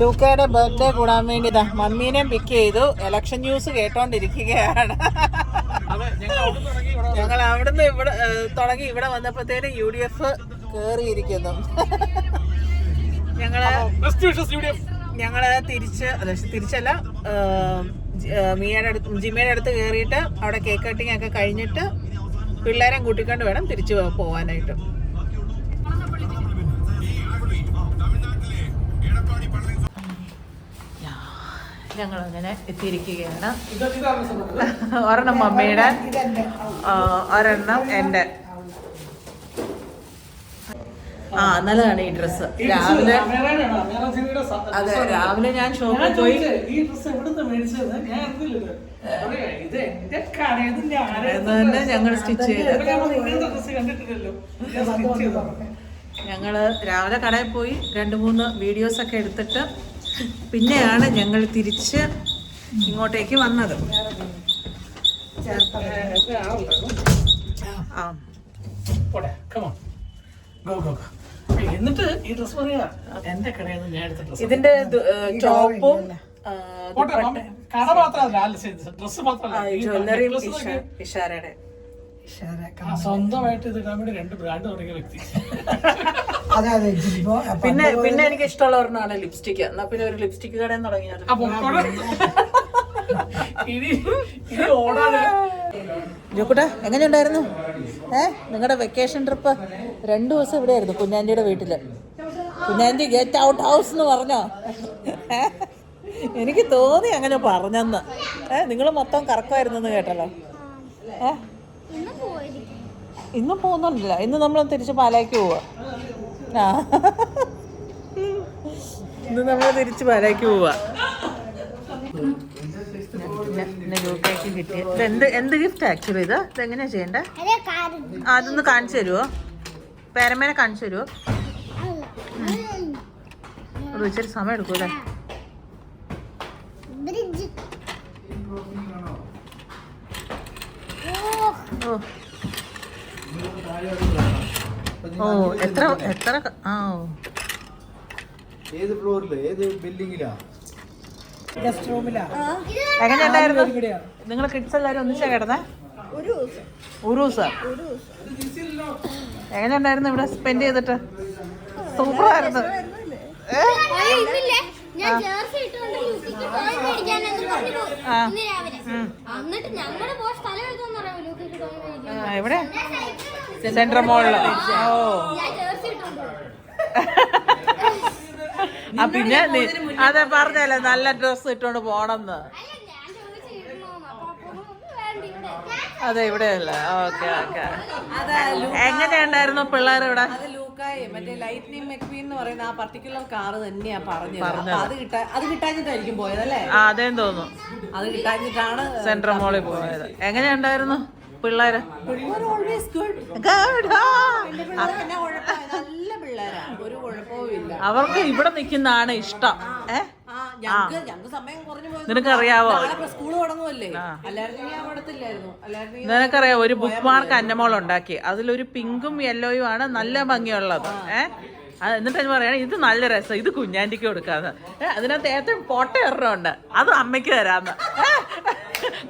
ലൂക്കയുടെ birthday കൂടാൻ വേണ്ടി മമ്മീനെയും പിക്ക് ചെയ്തു. ഇലക്ഷൻ ന്യൂസ് കേട്ടോണ്ടിരിക്കുകയാണ്. ഞങ്ങൾ അവിടുന്ന് ഇവിടെ തുടങ്ങി ഇവിടെ വന്നപ്പോഴത്തേനും UDF കേറിയിരിക്കുന്നു. ഞങ്ങള് തിരിച്ചല്ല ജിമ്മയുടെ അടുത്ത് കയറിയിട്ട് അവിടെ കേക്ക് കട്ടിങ് ഒക്കെ കഴിഞ്ഞിട്ട് പിള്ളേരെ കൂട്ടിക്കൊണ്ട് വേണം തിരിച്ചു പോവാനായിട്ട്. ഞങ്ങളങ്ങനെ എത്തിയിരിക്കുകയാണ്. ഒരെണ്ണം മമ്മിയുടെ, ഒരെണ്ണം എൻ്റെ. നല്ലതാണ് ഈ ഡ്രസ്സ്. രാവിലെ ഞാൻ ഷോപ്പിൽ പോയി ഞങ്ങൾ സ്റ്റിച്ച് ചെയ്ത്. ഞങ്ങള് രാവിലെ കടയിൽ പോയി 2-3 വീഡിയോസൊക്കെ എടുത്തിട്ട് പിന്നെയാണ് ഞങ്ങൾ തിരിച്ച് ഇങ്ങോട്ടേക്ക് വന്നത്. എന്നിട്ട് ഈ ഡ്രസ് പറയാ എന്റെ കടയിൽ നിന്ന് ഞാൻ എടുത്ത ഡ്രസ്. ഇതിന്റെ ടോപ്പും കട മാത്രമല്ല, ഡ്രസ് മാത്രമല്ല, ജ്വല്ലറിയും ഇഷാരയുടെ. സ്വന്തമായിട്ട് ഇത് ഇടാൻ വേണ്ടി 2 ബ്രാൻഡ് തുടങ്ങിയ വ്യക്തി. പിന്നെ എനിക്ക് ഇഷ്ടമുള്ള ഒരെണ്ണമാണ് ലിപ്സ്റ്റിക്. എന്നാ പിന്നെ ഒരു ലിപ്സ്റ്റിക് കടയിൽ തുടങ്ങിയാൽ ജോക്കുട്ട എങ്ങനെയുണ്ടായിരുന്നു? നിങ്ങളുടെ വെക്കേഷൻ ട്രിപ്പ്? 2 ദിവസം ഇവിടെ ആയിരുന്നു കുഞ്ഞാൻ്റിയുടെ വീട്ടില്. കുഞ്ഞാൻ്റി ഗെറ്റ് ഔട്ട് ഹൗസ് എന്ന് പറഞ്ഞോ? എനിക്ക് തോന്നി അങ്ങനെ പറഞ്ഞെന്ന്. നിങ്ങൾ മൊത്തം കറക്കമായിരുന്നെന്ന് കേട്ടല്ലോ. ഇന്നും പോകുന്നുണ്ടല്ല. ഇന്ന് നമ്മൾ തിരിച്ച് പാലായ്ക്ക് പോവാ. ഇന്ന് നമ്മൾ തിരിച്ച് പാലായ്ക്ക് പോവാ. ലൂക്കയ്ക്ക് കിട്ടിയ എന്ത് ഗിഫ്റ്റ് ആക്ച്വലി ഇത്? ഇതെങ്ങനെയാ ചെയ്യണ്ടേ? അതൊന്ന് കാണിച്ചു തരുമോ? പേരമ്മേനെ കാണിച്ചു തരുമോ? അത് ഇച്ചിരി സമയം എടുക്കൂല്ലേ? ഓ എത്ര ഏത് ഫ്ലോറില് ഏത് ബിൽഡിങ്ങിലാ? എങ്ങനെയുണ്ടായിരുന്നു? നിങ്ങൾ കിഡ്സ് എല്ലാവരും ഒന്നിച്ചാ കിടന്നേ? ഉറൂസ് എങ്ങനെയുണ്ടായിരുന്നു ഇവിടെ സ്പെൻഡ് ചെയ്തിട്ട്? സൂപ്പറായിരുന്നു. എവിടെ? സെൻട്രൽ മോളില്. പിന്നെ അതെ പറഞ്ഞല്ലേ നല്ല ഡ്രസ് ഇട്ടോണ്ട് പോണെന്ന്. അതെ ഇവിടെയല്ല. ഓക്കെ. എങ്ങനെയുണ്ടായിരുന്നു പിള്ളേർ ഇവിടെ? മറ്റേ ലൈറ്റ്നിങ് മെക്വീൻ എന്ന് പറയുന്ന ആ പർട്ടിക്കുലർ കാറ് തന്നെയാ പറഞ്ഞത്. അത് കിട്ടാഞ്ഞിട്ടായിരിക്കും പോയതല്ലേ? അതേന്ന് തോന്നുന്നു. അത് കിട്ടാഞ്ഞിട്ടാണ് സെൻട്രൽ മോളിൽ പോയത്. എങ്ങനെയുണ്ടായിരുന്നു പിള്ളേര്? നല്ല പിള്ളേരാ, ഒരു കുഴപ്പവും ഇല്ല. അവർക്ക് ഇവിടെ നിൽക്കുന്നതാണ് ഇഷ്ടം. നിനക്കറിയാവോ സ്കൂള് തുടങ്ങുമല്ലേ? നിനക്കറിയാവോ ഒരു ബുക്ക് മാർക്ക് അന്നമോൾ ഉണ്ടാക്കി. അതിലൊരു പിങ്കും യെല്ലോയും ആണ് നല്ല ഭംഗിയുള്ളത്. എന്നിട്ട് പറയണേ ഇത് നല്ല രസം, ഇത് കുഞ്ഞാൻ്റിക്ക് കൊടുക്കാന്ന്. അതിനകത്ത് ഏറ്റവും പൊട്ട ഒരെണ്ണമുണ്ട്, അത് അമ്മയ്ക്ക് തരാന്ന്.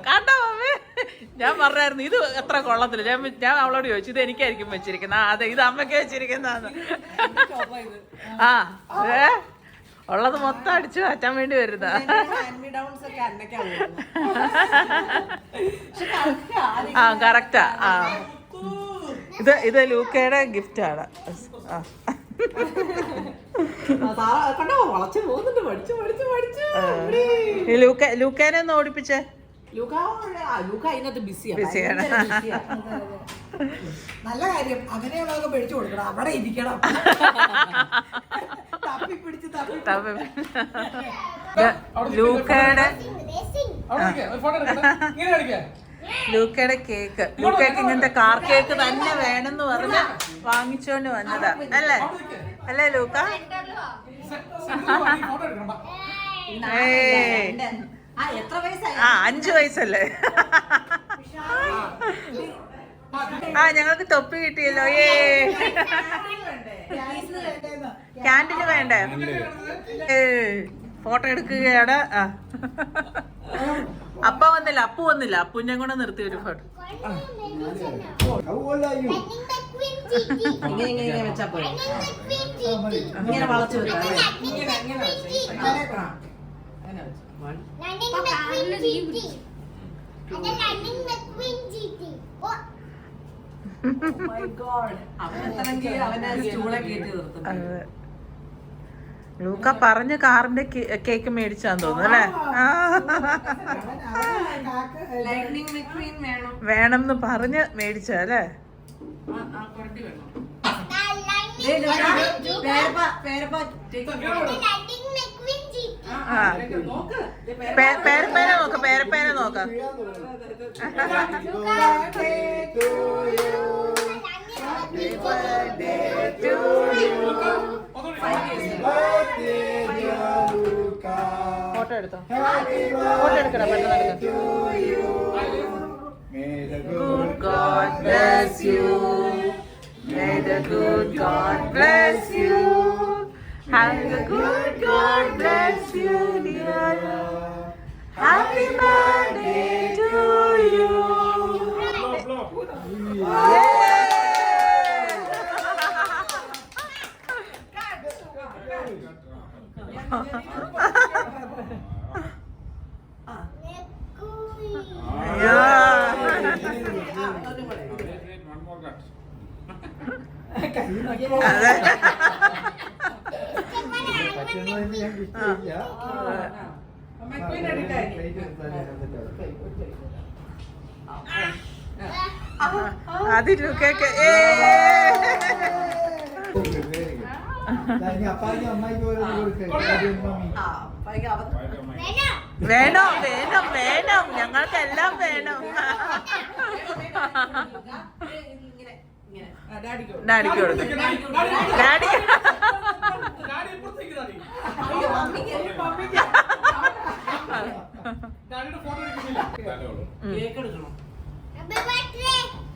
കണ്ടോ മമ്മി? ഞാൻ പറഞ്ഞായിരുന്നു ഇത് എത്ര കൊള്ളത്തില്ല. ഞാൻ അവളോട് ചോദിച്ചു ഇത് എനിക്കായിരിക്കും വെച്ചിരിക്കുന്ന. അതെ ഇത് അമ്മയ്ക്ക് വെച്ചിരിക്കുന്നതാന്ന്. ഉള്ളത് മൊത്തം അടിച്ചു മാറ്റാൻ വേണ്ടി വരുന്ന. കറക്റ്റാ. ഇത് ലൂക്കയുടെ ഗിഫ്റ്റാണ്. ലൂക്കേനെ ഒന്ന് ഓടിപ്പിച്ചേ. ബിസിയാണ്. നല്ല കാര്യം, അങ്ങനെയുള്ളതൊക്കെ പിടിച്ചു കൊടുക്കണം. അവിടെ ഇരിക്കണം. ലൂക്കയുടെ കേക്ക്. ലൂക്കയ്ക്ക് ഇങ്ങനത്തെ കാർ കേക്ക് തന്നെ വേണമെന്ന് പറഞ്ഞ് വാങ്ങിച്ചോണ്ട് വന്നതാ അല്ലേ ലൂക്ക? 5 വയസ്സല്ലേ? ഞങ്ങൾക്ക് തൊപ്പി കിട്ടിയല്ലോ. ക്യാൻഡില് വേണ്ടേ? ഫോട്ടോ എടുക്കുകയാണ്. അപ്പ വന്നില്ല, അപ്പു വന്നില്ല. അപ്പുഞ്ഞെ കൂടെ നിർത്തി ഒരു photo. How old are you? ഇങ്ങനെ വെച്ചാ പോയി. ഇങ്ങനെ വളച്ചു വെക്കാം. ലൂക്ക പറഞ്ഞ് കാറിന്റെ കേക്ക് മേടിച്ചാന്ന് തോന്നുന്നു അല്ലേ? വേണം പറഞ്ഞ് മേടിച്ചല്ലേ? പേരപ്പേനെ നോക്ക, പേരപ്പേനെ നോക്ക. ഫോട്ടോ എടുത്തോ, ഫോട്ടോ എടുക്കടാ, പെട്ടെന്ന് എടുക്കാം. Good God bless you. May the good God bless you. Have the good God bless you, dear. Happy birthday to you. അതിരു കേക്ക്. വേണം വേണം വേണം, ഞങ്ങൾക്കെല്ലാം വേണം. ഡാഡിക്ക് കൊടുക്കും. Daddy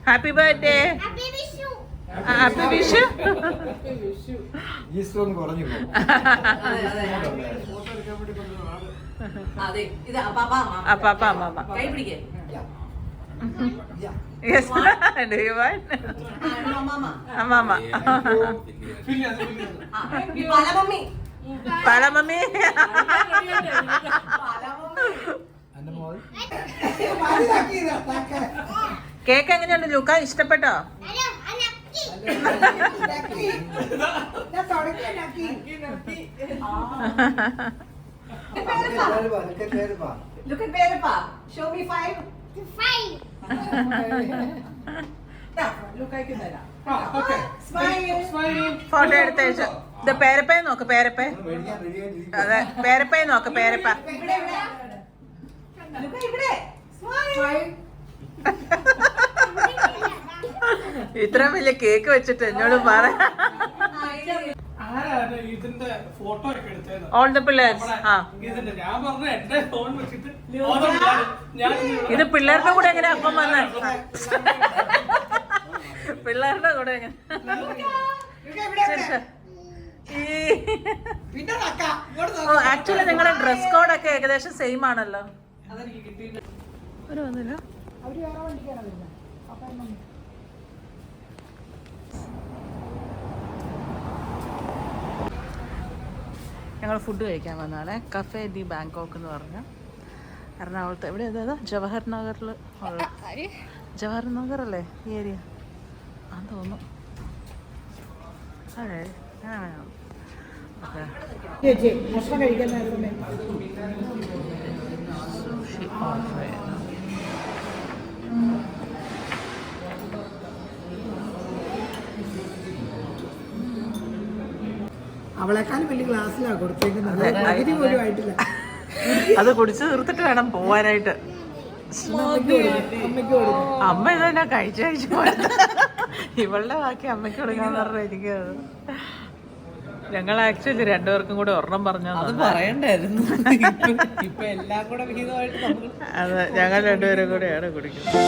happy birthday. Happy Vishu. അപ്പാപ്പ അമ്മാമ്മ. Yes. Do you want? Mama. Pala mami. Cake എങ്ങനെയുണ്ട് ലൂക്ക? ഇഷ്ടപ്പെട്ടോ? Look at Verpa. Show me 5. Photo എടുത്തേച്ചു. ഇത് പേരപ്പേ നോക്ക്, പേരപ്പേ. അതെ, പേരപ്പേ നോക്ക്, പേരപ്പ. ഇത്രയും വലിയ കേക്ക് വെച്ചിട്ട് എന്നോട് പറ. ഓൾ ദ പിള്ളേഴ്സ്. ഇത് പിള്ളേരുടെ കൂടെ എങ്ങനെ അപ്പം വന്ന? പിള്ളേരുടെ കൂടെ എങ്ങനെ? ആക്ച്വലി നിങ്ങളുടെ ഡ്രസ് കോഡൊക്കെ ഏകദേശം സെയിം ആണല്ലോ. വന്നില്ല. ഞങ്ങൾ ഫുഡ് കഴിക്കാൻ വന്നതാണ്. കഫേ ദി ബാങ്കോക്ക് എന്ന് പറഞ്ഞ എറണാകുളത്ത്. എവിടെ ഏതാ? ജവഹർ നഗറിൽ ഉള്ള. ജവഹർ നഗർ അല്ലേ ഈ ഏരിയ? ആ തോന്നുന്നു. അതെ. സൂഷി ഓർഡർ ചെയ്യുന്നു. അവളെക്കാളും വലിയ ക്ലാസ്സിലാണ് കൊടുത്തേക്കുന്നത്. പകുതി പോലും ആയിട്ടില്ല. അത് കുടിച്ചു തീർത്തിട്ട് വേണം പോവാനായിട്ട്. അമ്മ ഇതെന്നാ കഴിച്ചു പോയത്. ഇവളുടെ ബാക്കി അമ്മയ്ക്ക് കൊടുക്കാന്ന് പറഞ്ഞ എനിക്ക്. ഞങ്ങൾ ആക്ച്വലി രണ്ടുപേർക്കും കൂടെ ഒരെണ്ണം പറഞ്ഞു. അത് പറയണ്ടായിരുന്നു. ഇപ്പൊ എല്ലാം കൂടെ വിഹിതമായിട്ട് അതെ, ഞങ്ങൾ രണ്ടുപേരും കൂടെയാണ് കുടിക്കുന്നത്.